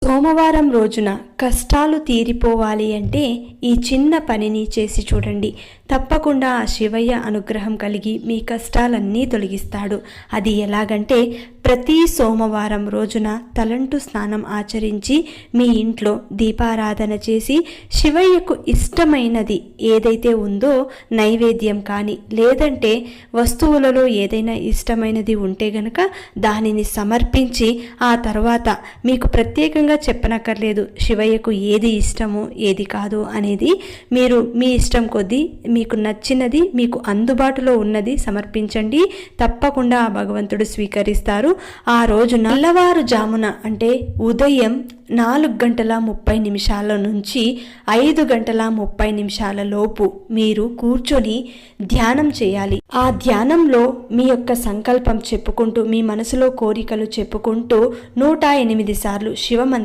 సోమవారం రోజున కష్టాలు తీరిపోవాలి అంటే ఈ చిన్న పనిని చేసి చూడండి. తప్పకుండా ఆ శివయ్య అనుగ్రహం కలిగి మీ కష్టాలన్నీ తొలగిస్తాడు. అది ఎలాగంటే ప్రతి సోమవారం రోజున తలంటు స్నానం ఆచరించి మీ ఇంట్లో దీపారాధన చేసి శివయ్యకు ఇష్టమైనది ఏదైతే ఉందో నైవేద్యం కానీ లేదంటే వస్తువులలో ఏదైనా ఇష్టమైనది ఉంటే గనక దానిని సమర్పించి ఆ తర్వాత మీకు ప్రత్యేకంగా చెప్పనక్కర్లేదు శివయ్యకు ఏది ఇష్టమో ఏది కాదు అనేది. మీరు మీ ఇష్టం కొద్దీ మీకు నచ్చినది మీకు అందుబాటులో ఉన్నది సమర్పించండి. తప్పకుండా ఆ భగవంతుడు స్వీకరిస్తారు. ఆ రోజు తెల్లవారుజామున అంటే ఉదయం 4:30 నుంచి 5:30 లోపు మీరు కూర్చొని ధ్యానం చేయాలి. ఆ ధ్యానంలో మీ యొక్క సంకల్పం చెప్పుకుంటూ మీ మనసులో కోరికలు చెప్పుకుంటూ 108 సార్లు శివమంత్రం